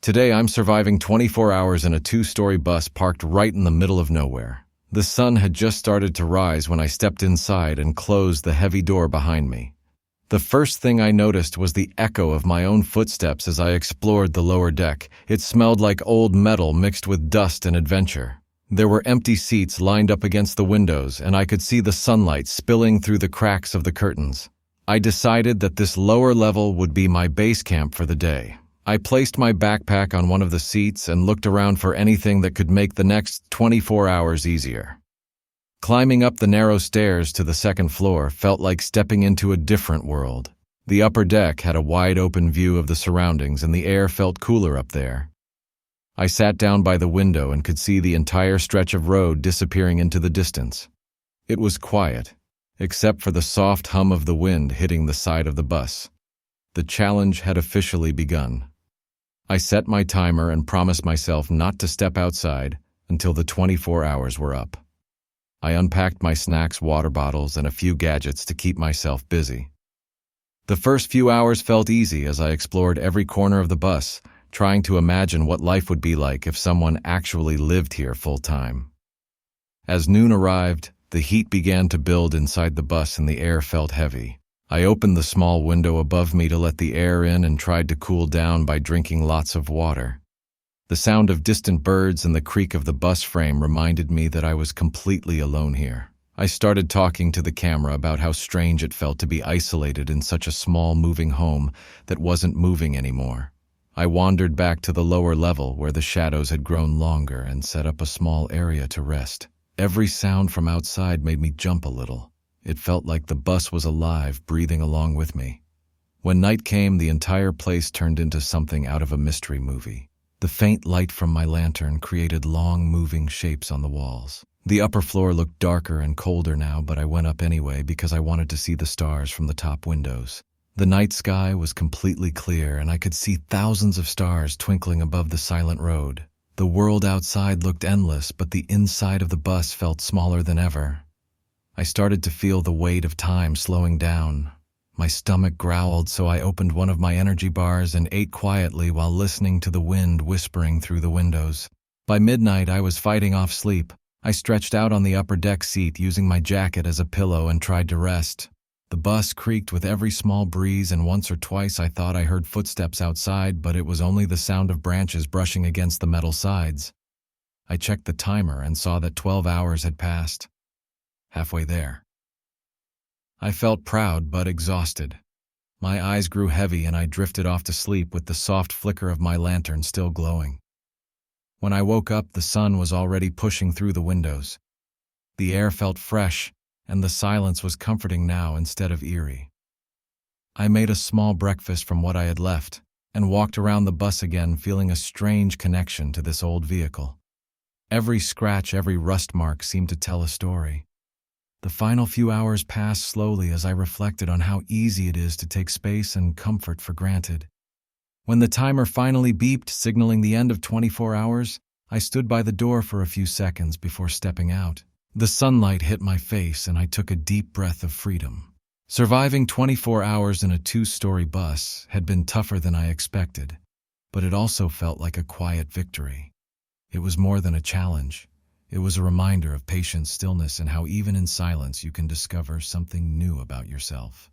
Today I'm surviving 24 hours in a two-story bus parked right in the middle of nowhere. The sun had just started to rise when I stepped inside and closed the heavy door behind me. The first thing I noticed was the echo of my own footsteps as I explored the lower deck. It smelled like old metal mixed with dust and adventure. There were empty seats lined up against the windows, and I could see the sunlight spilling through the cracks of the curtains. I decided that this lower level would be my base camp for the day. I placed my backpack on one of the seats and looked around for anything that could make the next 24 hours easier. Climbing up the narrow stairs to the second floor felt like stepping into a different world. The upper deck had a wide-open view of the surroundings, and the air felt cooler up there. I sat down by the window and could see the entire stretch of road disappearing into the distance. It was quiet, except for the soft hum of the wind hitting the side of the bus. The challenge had officially begun. I set my timer and promised myself not to step outside until the 24 hours were up. I unpacked my snacks, water bottles, and a few gadgets to keep myself busy. The first few hours felt easy as I explored every corner of the bus, trying to imagine what life would be like if someone actually lived here full-time. As noon arrived, the heat began to build inside the bus and the air felt heavy. I opened the small window above me to let the air in and tried to cool down by drinking lots of water. The sound of distant birds and the creak of the bus frame reminded me that I was completely alone here. I started talking to the camera about how strange it felt to be isolated in such a small moving home that wasn't moving anymore. I wandered back to the lower level where the shadows had grown longer and set up a small area to rest. Every sound from outside made me jump a little. It felt like the bus was alive, breathing along with me. When night came, the entire place turned into something out of a mystery movie. The faint light from my lantern created long, moving shapes on the walls. The upper floor looked darker and colder now, but I went up anyway because I wanted to see the stars from the top windows. The night sky was completely clear, and I could see thousands of stars twinkling above the silent road. The world outside looked endless, but the inside of the bus felt smaller than ever. I started to feel the weight of time slowing down. My stomach growled, so I opened one of my energy bars and ate quietly while listening to the wind whispering through the windows. By midnight, I was fighting off sleep. I stretched out on the upper deck seat using my jacket as a pillow and tried to rest. The bus creaked with every small breeze, and once or twice I thought I heard footsteps outside, but it was only the sound of branches brushing against the metal sides. I checked the timer and saw that 12 hours had passed. Halfway there. I felt proud but exhausted. My eyes grew heavy and I drifted off to sleep with the soft flicker of my lantern still glowing. When I woke up, the sun was already pushing through the windows. The air felt fresh, and the silence was comforting now instead of eerie. I made a small breakfast from what I had left and walked around the bus again, feeling a strange connection to this old vehicle. Every scratch, every rust mark seemed to tell a story. The final few hours passed slowly as I reflected on how easy it is to take space and comfort for granted. When the timer finally beeped, signaling the end of 24 hours, I stood by the door for a few seconds before stepping out. The sunlight hit my face and I took a deep breath of freedom. Surviving 24 hours in a two-story bus had been tougher than I expected, but it also felt like a quiet victory. It was more than a challenge. It was a reminder of patience, stillness, and how even in silence you can discover something new about yourself.